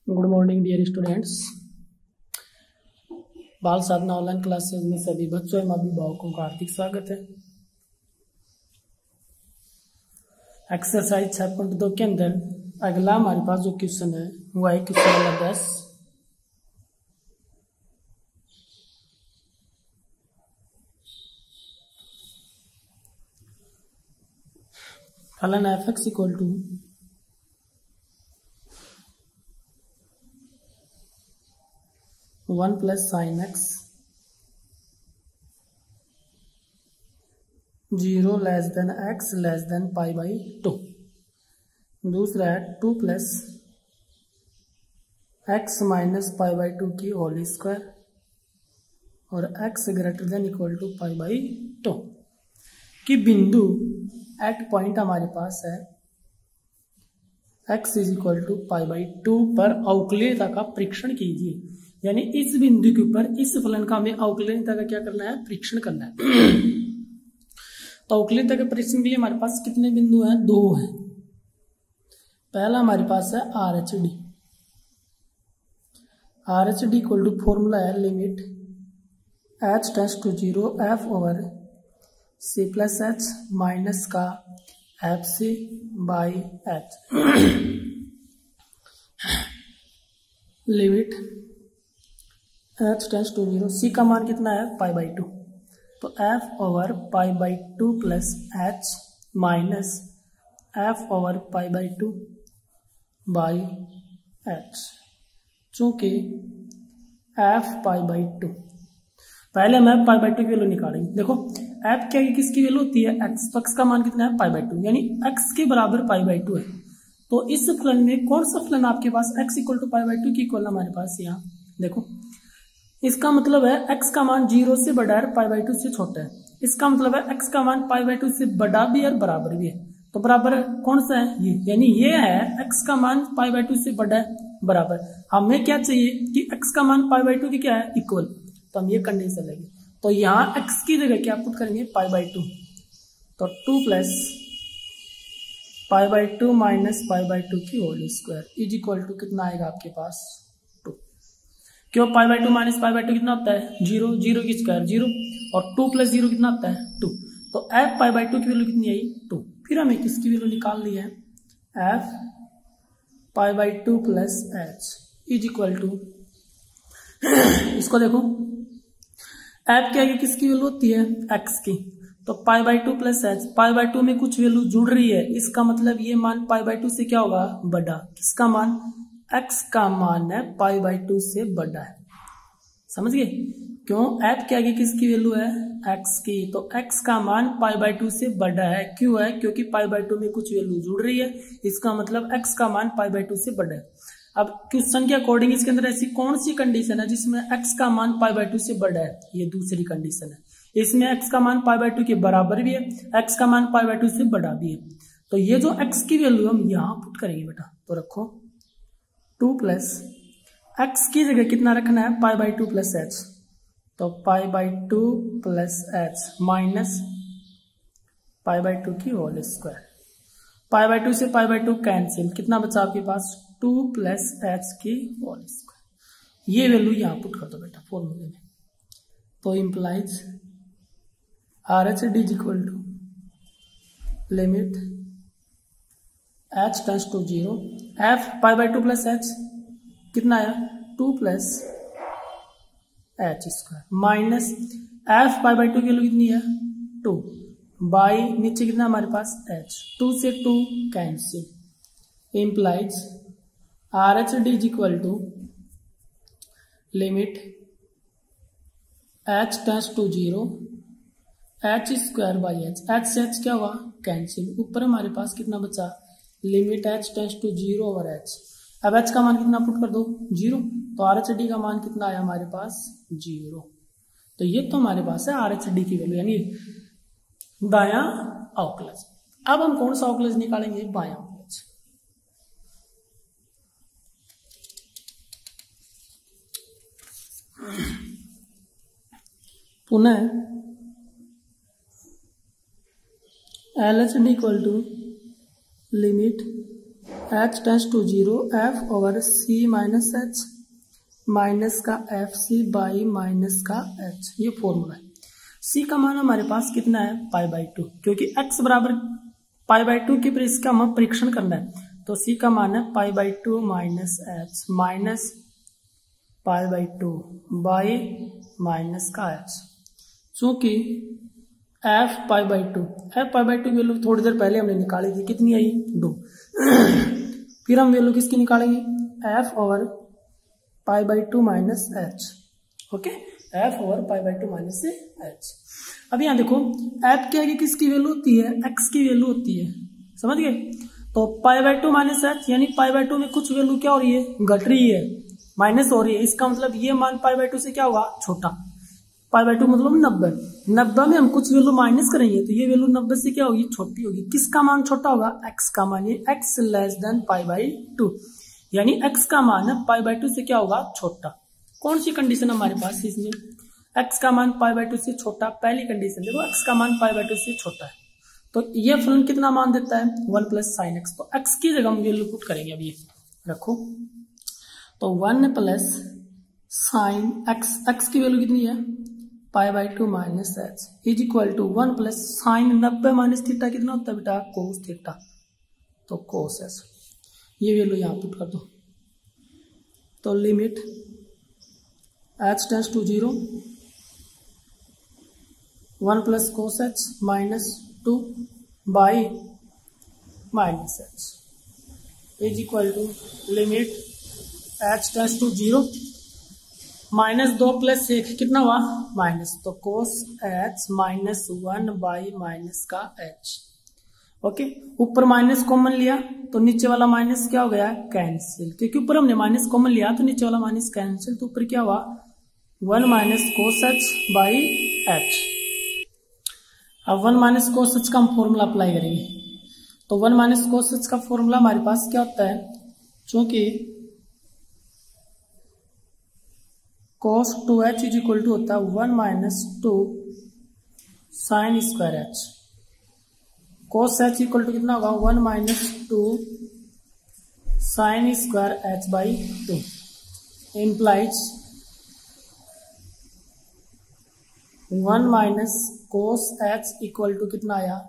Good morning dear students. बाल साधना online classes में सभी बच्चों एवं अभिभावकों का हार्दिक स्वागत है। एक्सरसाइज 6.2 के अंदर अगला हमारे पास जो क्वेश्चन है वो है क्वेश्चन नंबर 10। फलन f x equal to 1 plus sine x 0 less than x less than pi by 2। दूसरा है 2 plus x minus pi by 2 की होल स्क्वायर और x greater than equal to pi by 2 की बिंदु एट पॉइंट हमारे पास है x is equal to pi by 2 पर अवकलनीयता का परीक्षण कीजिए। यानी इस बिंदु के ऊपर इस फलन का हमें अवकलनीयता का क्या करना है, परीक्षण करना है। तो अवकलनीयता के परीक्षण के लिए हमारे पास कितने बिंदु हैं? 2 हैं। पहला हमारे पास है R H D. R H D equal to formula है limit H tends to 0 F over C plus H minus का F C by H. Limit H tends to 0, C का मान कितना है? Pi by 2। तो F over pi by 2 plus H minus F over pi by 2 by H, चूंकि F pi by 2, पहले हम F pi by 2 की वैल्यू निकालेंगे। देखो एफ क्या किसकी वैल्यू होती है? एक्स। तो एक्स का मान कितना है? पाई बाई 2, यानी एक्स के बराबर पाई बाई 2 है। तो इस फलन में कौन सा फलन आपके पास x equal to pi by 2 की इक्वल हमारे पास यहाँ देखो, इसका मतलब है x का मान 0 से बड़ा है, पाई बाई 2 से छोटा है। इसका मतलब है x का मान पाई बाई 2 से बड़ा भी है और बराबर भी है। तो बराबर कौन सा है? ये, यानी ये है x का मान पाई बाई 2 से बड़ा है, बराबर। हमें क्या चाहिए कि x का मान पाई बाई 2 की क्या है? इक्वल। तो हम ये कंडीशन लेंगे। तो यहाँ x की जगह क्या पुट करेंगे? Pi by 2। तो 2 plus pi by 2 minus pi by 2 की whole square is equal to कितना आएगा आपके पास? 2। क्यों? Pi by 2 minus pi by 2 कितना होता है? 0। 0 की स्क्वायर 0 और 2 प्लस 0 कितना होता है? 2। तो एफ पाई बाई 2 की वैल्यू कितनी आई? 2। फिर हमें किसकी वैल्यू निकाल ली है? F pi by 2 plus h is equal to, इसको देखो एफ क्या है, किसकी वैल्यू होती है? एक्स की। तो pi by 2 plus H, pi by 2 में कुछ वैल्यू जुड़ रही है, इसका मतलब ये मान पाई बाई 2 से क्या होगा? बड़ा। किसका मान? x का मान है पाई बाई 2 से बड़ा है। समझ गए? क्यों? f के आगे किसकी वैल्यू है? x की। तो x का मान पाई बाई 2 से बड़ा है। क्यों है? क्योंकि पाई बाई 2 में कुछ वैल्यू जुड़ रही है, इसका मतलब x का मान पाई बाई 2 से बड़ा है। अब क्वेश्चन के अकॉर्डिंग इसके अंदर ऐसी कौन सी कंडीशन है जिसमें x का मान पाई बाई 2 से बड़ा है? ये दूसरी कंडीशन है। इसमें x का मान पाई बाई 2 के बराबर भी है, x का मान पाई बाई 2 से बड़ा भी है। तो ये जो x की वैल्यू हम यहाँ पुट करेंगे बेटा, तो रखो 2 प्लस एक्स की जगह कितना रखना है? Pi by 2 plus h. तो pi by 2 plus H minus pi by 2 की होल स्क्वायर। पाई बाई 2 से पाई बाई 2 कैंसिल, कितना बचा आपके पास? 2 प्लस एच की होल स्क्वायर। ये वैल्यू यहाँ पुट कर दो बेटा फॉर्मूले में। तो implies R H D is equal to limit h tends to 0 f pi by 2 plus h कितना आया? 2 plus h square minus f pi by 2 की वैल्यू कितनी है? 2 बाई नीचे कितना हमारे पास? h। 2 से 2 cancel, implies R H D is equal to limit h tends to 0 h square by h से h क्या हुआ? कैंसिल। ऊपर हमारे पास कितना बचा? Limit h tends to 0 over h। अब h का मान कितना पुट कर दो? 0। तो आर एच डी का मान कितना आया हमारे पास? 0। तो ये तो हमारे पास है आर एच डी की वैल्यू, यानी दायां अवकलज। अब हम कौन सा अवकलज निकालेंगे? बायां अवकलज। पुनः L H D equal to limit h tends to 0 f over c minus h minus का एफ सी बाई माइनस का h, ये फॉर्मूला है। c का मान हमारे पास कितना है π/2, क्योंकि x बराबर π/2 की इसका हमें परीक्षण करना है, तो c का मान है π/2 minus h minus π/2 by minus का h, चूंकि f π/2 की वैल्यू थोड़ी देर पहले हमने निकाली थी, कितनी आई 2। फिर हम वैल्यू किसकी निकालेंगे f over π/2 minus h, okay, f over π/2 minus h। अब यहाँ देखो f क्या है, किसकी वैल्यू होती है, x की वैल्यू होती है, समझ गए। तो π/2 माइनस h यानी π/2 में कुछ वैल्यू क्या हो रही है, घट रही है, माइनस हो रही है, इसका मतलब ये मान π/2 से क्या होगा, छोटा। π/2 मतलब 90 में हम कुछ वैल्यू माइनस करेंगे तो ये वैल्यू 90 से क्या होगी, छोटी होगी। किसका मान छोटा होगा, x का मान, ये x लेस देन π/2, यानी x का मान π/2 से क्या होगा, छोटा। कौन सी कंडीशन हमारे पास है इसमें, x का मान π/2 से छोटा, पहली कंडीशन देखो x का मान π/2 से छोटा है, तो ये फलन कितना मान देता है 1 प्लस साइन एक्स, तो x की जगह हम वैल्यू पुट करेंगे। अब ये रखो, तो 1 प्लस साइन एक्स, x की वैल्यू कितनी है π/2 minus h is equal to 1 plus sine 90 minus theta कितना होता है बेटा, कोस थीटा, तो कोस h, ये वैल्यू यहाँ पुट कर दो। तो limit h tends to 0 1 plus cos h minus 2 by minus h is equal to limit h tends to 0 minus 2 plus 1 कितना हुआ, माइनस, तो cos h minus 1 by minus का h, ओके। ऊपर माइनस कॉमन लिया तो नीचे वाला माइनस क्या हो गया, कैंसिल, क्योंकि ऊपर हमने माइनस कॉमन लिया तो नीचे वाला माइनस कैंसिल, तो ऊपर क्या हुआ 1 minus cos h by h। अब 1 माइनस कोस h का हम फॉर्मूला अप्लाई करेंगे, तो 1 माइनस कोस h का फॉर्मूला हमारे पास क्या होता है, चूंकि cos 2h is equal to होता है 1 minus 2 sine square h, cos h equal to कितना होगा 1 minus 2 sine square h by 2, implies 1 minus cos h equal to कितना आया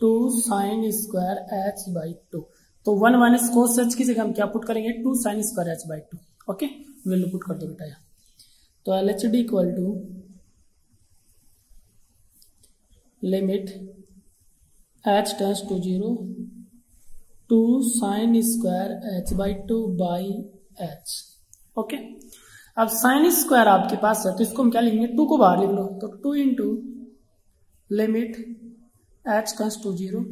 2 साइन स्क्वायर h बाई 2, तो 1 माइनस कोस h की जगह हम क्या पुट करेंगे 2 sine square h by 2, okay, value put कर दो बेटा यहाँ। तो LHD equal to limit h tends to 0 2 sine square h by 2 by h, okay. अब साइन स्क्वायर आपके पास है तो इसको हम क्या लिखेंगे, 2 को बाहर लिख लो, तो 2 into limit h tends to 0,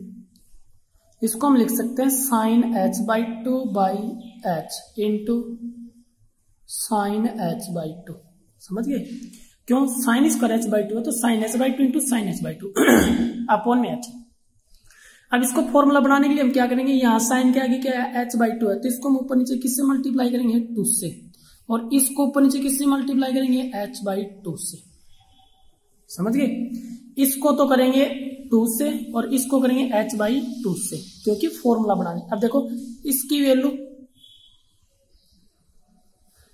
इसको हम लिख सकते हैं sine h by 2 by h into sine h by 2, समझ गए, क्यों साइन स्क्वायर h बाई 2 है तो sine h by 2 into sine h by 2 upon में h। अब इसको फॉर्मूला बनाने के लिए हम क्या करेंगे, यहाँ साइन के आगे क्या है h बाई 2 है, तो इसको हम ऊपर नीचे किससे मल्टीप्लाई करेंगे 2 से, और इसको ऊपर नीचे किससे मल्टीप्लाई करेंगे h बाई 2 से, समझ गए। इसको तो करेंगे 2 से और इसको करेंगे h बाई 2 से, क्योंकि फॉर्मूला बनाने। अब देखो इसकी वैल्यू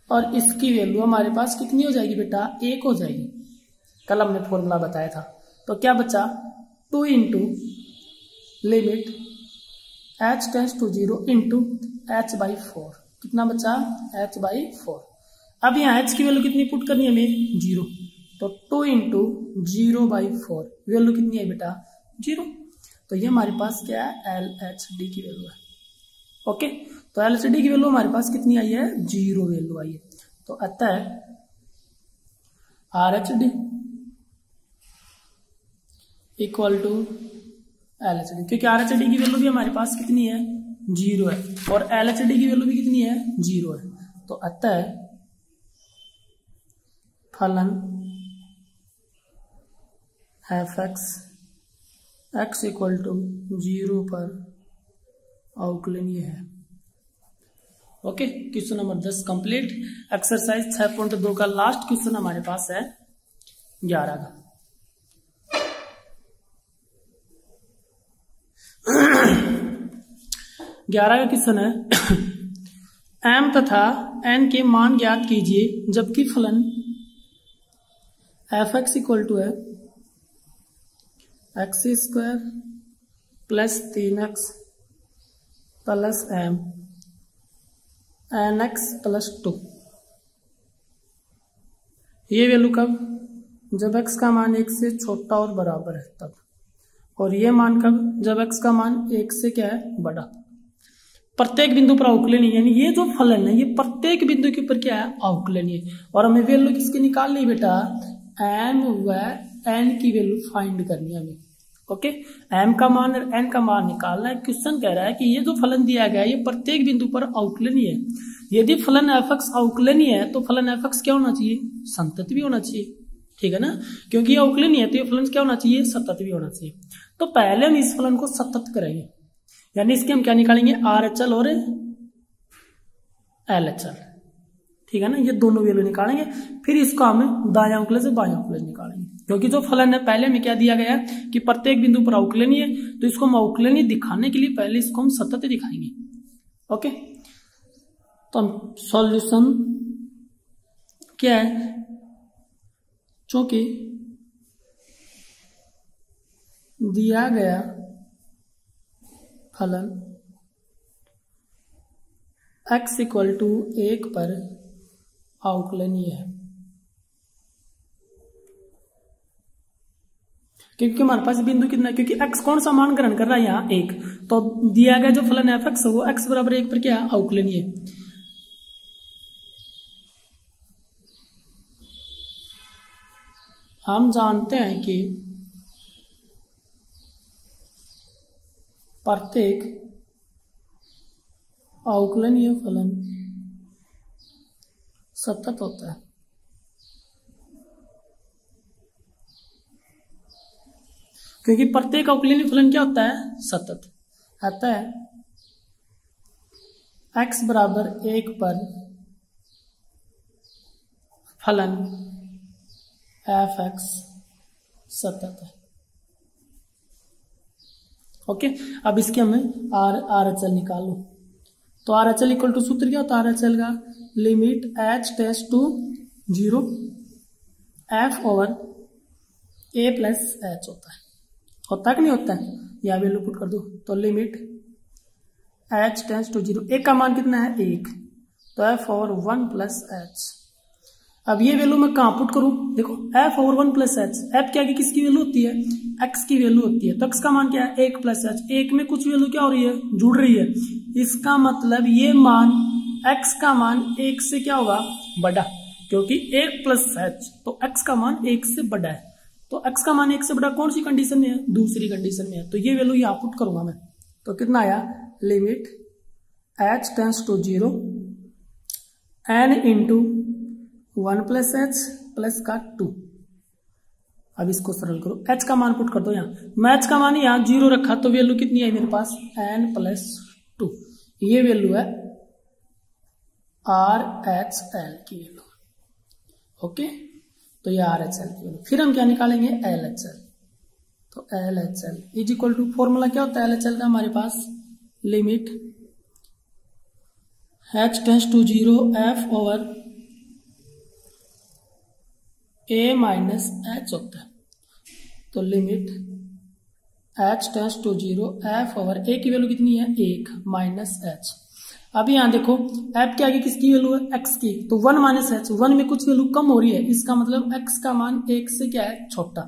और इसकी वैल्यू हमारे पास कितनी हो जाएगी बेटा, 1 हो जाएगी, कल हमने फॉर्मूला बताया था। तो क्या बचा 2 into limit h tends to 0 into h by 4, कितना बचा h बाई 4। अब यहाँ h की वैल्यू कितनी पुट करनी है हमें 0, तो 2 इंटू 0 बाई 4, वैल्यू कितनी है बेटा 0, तो ये हमारे पास क्या है LHD की वैल्यू है, ओके। तो LHD की वैल्यू हमारे पास कितनी आई है 0 वैल्यू आई है, तो अतः RHD इक्वल टू LHD, क्योंकि RHD की वैल्यू भी हमारे पास कितनी है 0 है और LHD की वैल्यू भी कितनी है 0 है, तो अतः फलन fx x इक्वल टू 0 पर अवकलनीय है, okay. Question number 10 complete. Exercise 6.2 का लास्ट क्वेश्चन हमारे पास है 11 का। 11 का क्वेश्चन है m तथा n के मान ज्ञात कीजिए जबकि फलन f(x) इक्वल टू है x² plus 3x plus m nx plus 2। ये वैल्यू कब? जब x का मान 1 से छोटा और बराबर है तब। और ये मान कब? जब x का मान 1 से क्या है? बड़ा। प्रत्येक बिंदु पर अवकलनीय, यानी ये जो फलन है ये प्रत्येक बिंदु के ऊपर क्या है? अवकलनीय। और हमें वैल्यू किसकी निकालनी है बेटा? m व n की वैल्यू फाइंड करनी है हमें। ओके, m का मान और n का मान निकालना है। क्वेश्चन कह रहा है कि ये जो फलन दिया गया है ये प्रत्येक बिंदु पर अवकलनीय है। यदि फलन f(x) अवकलनीय है तो फलन f(x) क्या होना चाहिए? संतत भी होना चाहिए। ठीक है ना, क्योंकि ये अवकलनीय है तो ये फलन क्या होना चाहिए? सतत भी होना चाहिए। तो पहले हम इस फलन को सतत करेंगे, यानी इसके हम क्या निकालेंगे? RHL और LHL। ठीक है ना, ये दोनों वैल्यू निकालेंगे, फिर इसको हम दायां अवकलन से बायां अवकलन निकालेंगे। क्योंकि जो फलन है पहले में क्या दिया गया है कि प्रत्येक बिंदु पर अवकलनीय है, तो इसको हम अवकलनीय दिखाने के लिए पहले इसको हम सतत दिखाएंगे। ओके, तो हम सॉल्यूशन क्या है? चूंकि दिया गया फलन x इक्वल टू 1 पर अवकलनीय है, क्योंकि हमारे पास बिंदु कितना है? क्योंकि x कौन सा मान ग्रहण कर रहा है? यहाँ 1। तो दिया गया जो फलन है f(x) वो x बराबर 1 पर क्या है? अवकलनीय है। हम जानते हैं कि प्रत्येक अवकलनीय फलन सतत होता है। क्योंकि प्रत्येक अवकलनीय फलन क्या होता है? सतत। आता है x बराबर 1 पर फलन f(x) सतत है। ओके, अब इसके हमें RHL निकालो। तो RHL इक्वल टू सूत्र क्या होता है? RHL का limit h tends to 0 f over a plus h होता है कि नहीं होता है? या वैल्यू पुट कर दो। तो limit h tends to 0, a का मान कितना है? 1, तो f ओवर 1 प्लस h। अब ये वैल्यू मैं कहां पुट करूं? देखो f over 1 plus h, f क्या की किसकी वैल्यू होती है? x की वैल्यू होती है। तो x का मान क्या है? 1 प्लस h। 1 में कुछ वैल्यू क्या हो रही है? जुड़ रही है। इसका मतलब ये मान x का मान 1 से क्या होगा? बड़ा, क्योंकि 1 प्लस h, तो x का मान 1 से बड़ा है। तो x का मान 1 से बड़ा कौन सी कंडीशन में है? दूसरी कंडीशन में है। तो ये वैल्यू यहां पुट करूंगा मैं। तो कितना आया? Limit h tends to 0 n into 1 plus h plus का 2। अब इसको सरल करो, h का मान पुट कर दो यहाँ। मैं h का मान यहाँ 0 रखा तो वैल्यू कितनी है मेरे पास? n plus 2। ये वैल्यू है RHL की वैल्यू। ओके, तो ये RHL की वैल्यू। फिर हम क्या निकालेंगे? LHL। तो LHL is equal to, formula क्या होता है LHL का हमारे पास? Limit h tends to 0 f over a minus h होता है। तो limit h tends to 0 f over a की वैल्यू कितनी है? 1 माइनस h। अब यहाँ देखो f के आगे किसकी वैल्यू है? x की, तो 1 माइनस h, 1 में कुछ वैल्यू कम हो रही है, इसका मतलब x का मान 1 से क्या है? छोटा।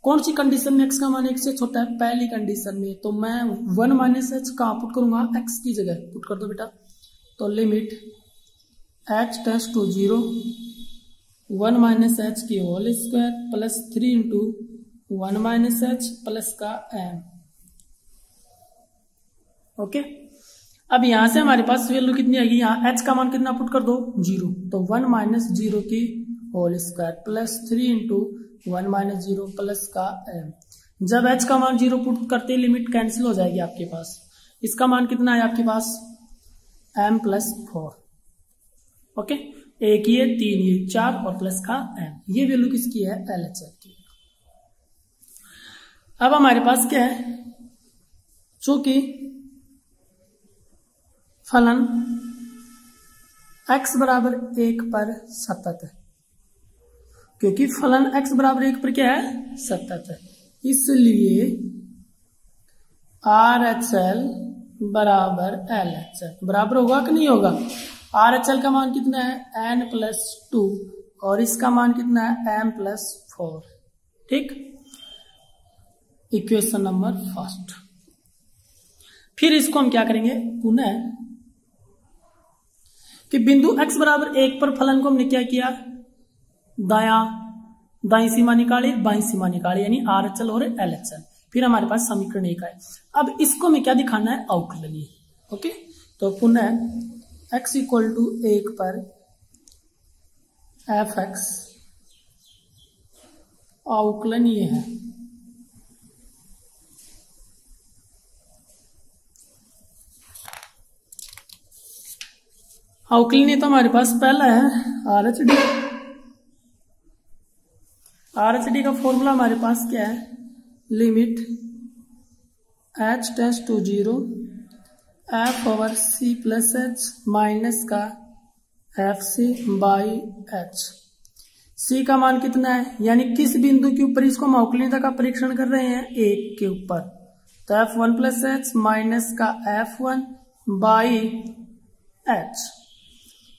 कौन सी कंडीशन में x का मान 1 से छोटा है? पहली कंडीशन में। तो मैं 1 माइनस h कहाँ पुट करूंगा? x की जगह पुट कर दो बेटा। तो limit h tends to 0 1 minus h की whole square plus 3 into 1 minus h plus का m। ओके, अब यहां से हमारे पास वैल्यू कितनी आएगी? यहाँ h का मान कितना पुट कर दो? 0। तो 1 माइनस 0 की whole square plus 3 into 1 minus 0 plus का m। जब h का मान 0 पुट करते ही लिमिट कैंसिल हो जाएगी आपके पास। इसका मान कितना है आपके पास? m plus 4। ओके, एक ये 3 ये 4 और प्लस का m। ये वैल्यू किसकी है? LHL की। अब हमारे पास क्या है? चूंकि फलन x बराबर 1 पर सतत है, क्योंकि फलन x बराबर 1 पर क्या है, सतत है, इसलिए RHL बराबर LHL बराबर होगा कि नहीं होगा। RHL का मान कितना है n+2 और इसका मान कितना है m+4। ठीक, इक्वेशन नंबर फर्स्ट। फिर इसको हम क्या करेंगे पुनः कि बिंदु x बराबर 1 पर फलन को हमने क्या किया, दाई सीमा निकाली, बाई सीमा निकाली, यानी RHL और LHL। फिर हमारे पास समीकरण 1 है। अब इसको में क्या दिखाना है, अवकलनीय। ओके, तो पुनः x = 1 पर fx अवकलनीय है। अवकलनीय तो हमारे पास पहला है RHD। RHD का फॉर्मूला हमारे पास क्या है, limit h tends to 0 f/c + h minus का fc/h। c का मान कितना है, यानी किस बिंदु के ऊपर इसको हम अवकलनीयता का परीक्षण कर रहे हैं, 1 के ऊपर, तो f1 + h माइनस का f1/h।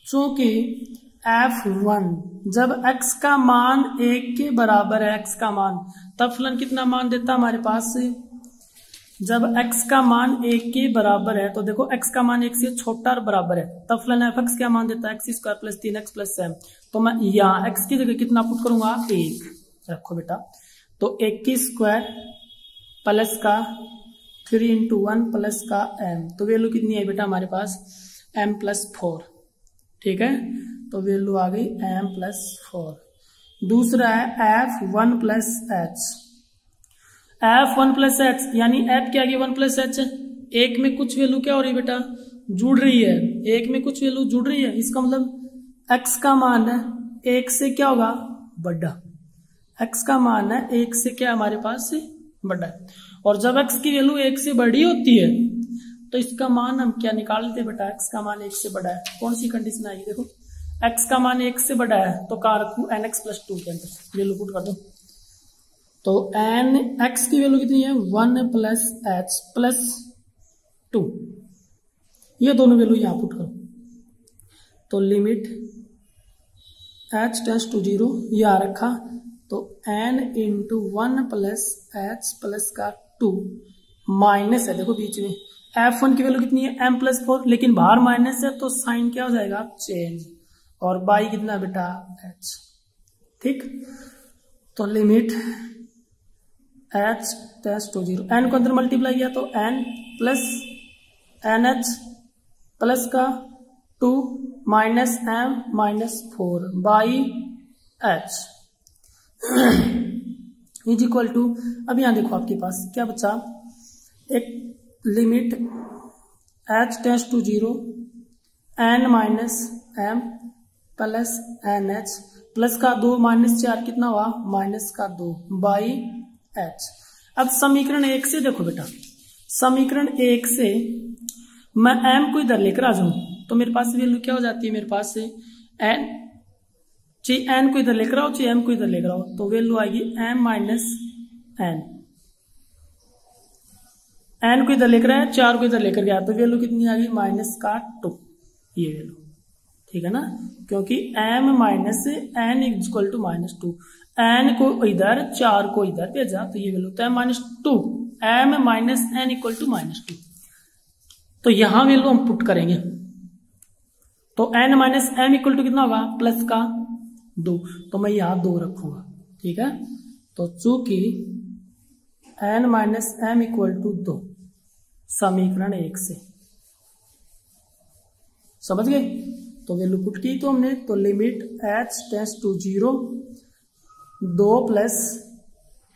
चूंकि f1 जब x का मान 1 के बराबर है, x का मान, तब फलन कितना मान देता हमारे पास, जब x का मान 1 के बराबर है, तो देखो x का मान 1 से छोटा और बराबर है, तब फलन fx क्या मान देता है, x² + 3x + 7। तो मैं यहाँ x की जगह कितना पुट करूंगा, 1 रखो बेटा, तो 1² प्लस का 3 × 1 प्लस का m, तो वैल्यू कितनी है बेटा हमारे पास m+4। ठीक है, तो वैल्यू आ गई m+4। दूसरा है f1 + h, f1 + h यानी f क्या आ गई 1 + h, एक में कुछ वैल्यू क्या हो रही है बेटा, जुड़ रही है, एक में कुछ वैल्यू जुड़ रही है, इसका मतलब x का मान है 1 से क्या होगा, बड़ा, x का मान है 1 से क्या हमारे पास से बड़ा है। और जब x की वैल्यू 1 से बड़ी होती है तो इसका मान हम क्या निकालते हैं बेटा, x का मान 1 से बड़ा है। कौन सी कंडीशन आएगी, देखो x का मान 1 से बड़ा है तो कहाँ रखूं, nx+2 के अंदर वैल्यू पुट कर दो, तो x की वैल्यू कितनी है 1 + h + 2, ये दोनों वैल्यू यहां पुट करो, तो लिमिट h टेंड्स टू 0 यहां रखा, तो n × 1 + h प्लस का 2 माइनस है, देखो बीच में f1 की वैल्यू कितनी है m+4, लेकिन बाहर माइनस है तो साइन क्या हो जाएगा, चेंज, और बाई कितना बेटा h। ठीक, तो limit h tends to 0, n को अंदर मल्टीप्लाई किया तो n + nh प्लस का 2 minus m -4 by h is equal to, अब यहां देखो आपके पास क्या बचा, एक limit h tends to 0 n - m plus nh plus का 2 -4 कितना हुआ, -2 बाई h। अब समीकरण 1 से देखो बेटा, समीकरण 1 से मैं m को इधर लेकर आ जाऊं तो मेरे पास वैल्यू क्या हो जाती है, मेरे पास से n, चाहे n को इधर लेकर आओ चाहे m को इधर लेकर आओ, तो वैल्यू आएगी m - n, n को इधर लेकर आया 4 को इधर लेकर गया तो वैल्यू कितनी आ गई -2, ये वैल्यू, ठीक है ना, क्योंकि m - n = -2, n को इधर 4 को इधर भेजा तो ये वैल्यू, तो -2 m - n = -2, तो यहां वैल्यू हम पुट करेंगे, तो n - m = कितना होगा, प्लस का 2, तो मैं यहां 2 रखूंगा। ठीक है, तो चूंकि n - m = 2 समीकरण 1 से, समझ गए, तो वैल्यू पुट की तो हमने, तो limit h tends to 0 2 +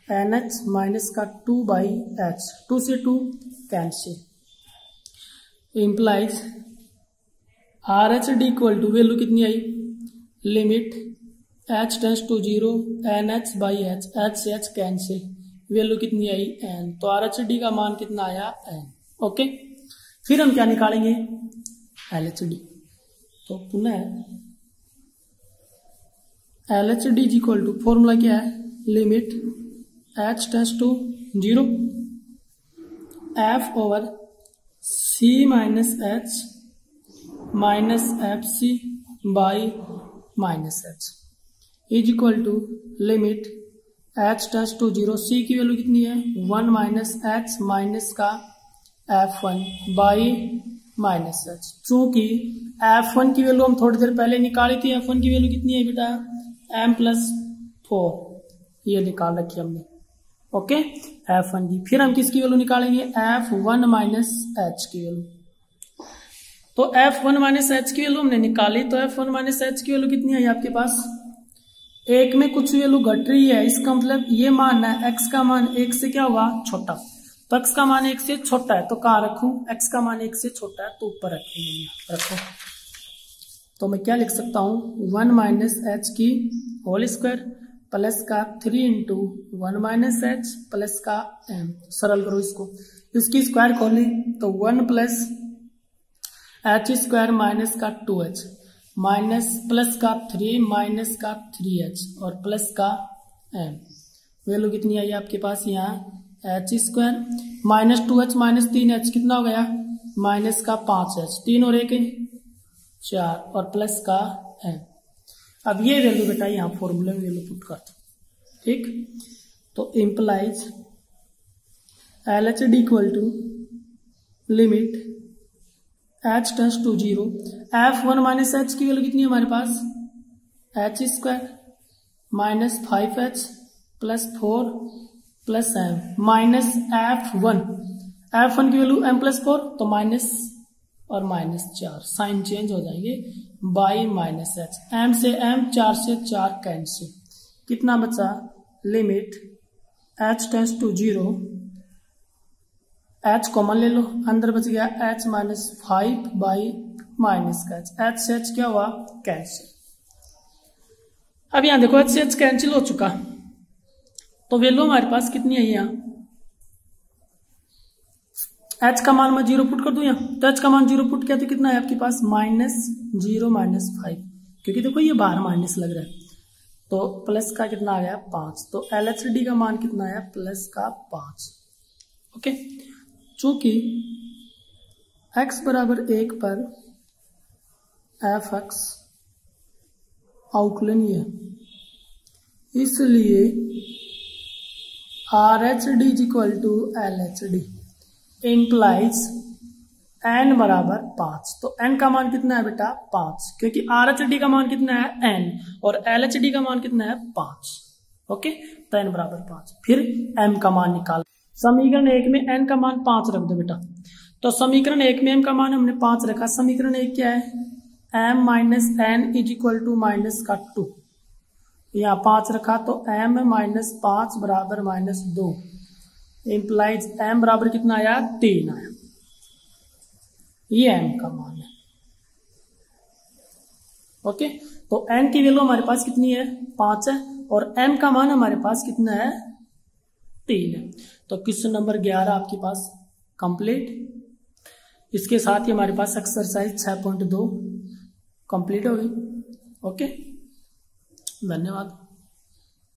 nh minus का 2 बाई h, 2 से 2 cancel, implies RHD equal to value कितनी आई, limit h tends to 0 nh by h, h से h कैंसिल, वैल्यू कितनी आई n, तो RHD का मान कितना आया n। ओके, फिर हम क्या निकालेंगे, LHD। तो पुनः LHD is equal to, formula क्या है, limit H tends to 0 F over C minus H minus FC by minus H is equal to limit H tends to 0, C की वैल्यू कितनी है 1 माइनस H माइनस का F1 by minus H। चूंकि F1 की value हम थोड़ी देर पहले निकाली थी, F1 की वैल्यू कितनी है बेटा m+4, ये निकाल रखी हमने। ओके, F1 की। फिर हम किसकी वैल्यू निकालेंगे, F1 माइनस H की वैल्यू। तो F1 माइनस H की वैल्यू हमने निकाली, तो F1 माइनस H की वैल्यू कितनी है आपके पास, एक में कुछ वैल्यू घट रही है, इसका मतलब ये मानना है x का मान 1 से क्या हुआ, छोटा। तो x का मान 1 से छोटा है तो कहाँ रखूं, x का मान 1 से छोटा है तो ऊपर रखेंगे, रखो। तो मैं क्या लिख सकता हूं, 1 माइनस H की होल स्क्वायर प्लस का 3 इंटू 1 माइनस H प्लस का m। सरल करो इसको, इसकी स्क्वायर खोली तो 1 प्लस H स्क्वायर माइनस का 2H माइनस प्लस का 3 माइनस का 3H और प्लस का m। वैल्यू कितनी आई आपके पास यहाँ H square minus 2H minus 3H कितना हो गया, माइनस का 5H, 3 और 1 4 और प्लस का m। अब ये वैल्यू बेटा यहाँ फॉर्मूले में वैल्यू पुट कर दो, ठीक। तो implies LHD equal to limit H tends to 0 F1 minus H की वैल्यू कितनी है हमारे पास, H square minus 5H plus 4 plus m minus F1 की वैल्यू m+4, तो माइनस और माइनस 4 साइन चेंज हो जाएंगे, बाई माइनस H, m से m 4 से 4 कैंसिल, कितना बचा, limit H tends to 0 H common ले लो, अंदर बच गया H माइनस 5 बाई माइनस का H से H क्या हुआ, कैंसिल। अब यहां देखो H से H कैंसिल हो चुका, तो वैल्यू हमारे पास कितनी है यहाँ, H का मान मैं 0 पुट कर दूं यहाँ, तो H का मान 0 पुट किया तो कितना है आपके पास, -0 माइनस 5, क्योंकि देखो ये बाहर माइनस लग रहा है, तो प्लस का कितना आ गया 5, तो LHD का मान कितना है, प्लस का 5। ओके, चूंकि x बराबर 1 पर f(x) अवकलनीय है, इसलिए RHD is equal to LHD implies n बराबर 5। तो n का मान कितना है बेटा 5, क्योंकि RHD का मान कितना है n और LHD का मान कितना है 5। ओके, तो n बराबर 5। फिर m का मान निकाल, समीकरण 1 में n का मान 5 रख दो बेटा, तो समीकरण 1 में m का मान हमने 5 रखा, समीकरण 1 क्या है, m minus n is equal to minus का 2, यहाँ 5 रखा तो m माइनस 5 बराबर -2 इम्प्लाइज m बराबर कितना आया, 3 आया, ये m का मान है। ओके, तो n की वैल्यू हमारे पास कितनी है, 5 है, और m का मान हमारे पास कितना है, 3 है। तो क्वेश्चन नंबर 11 आपके पास कंप्लीट। इसके साथ ही हमारे पास एक्सरसाइज 6.2 कंप्लीट हो गई। ओके, धन्यवाद।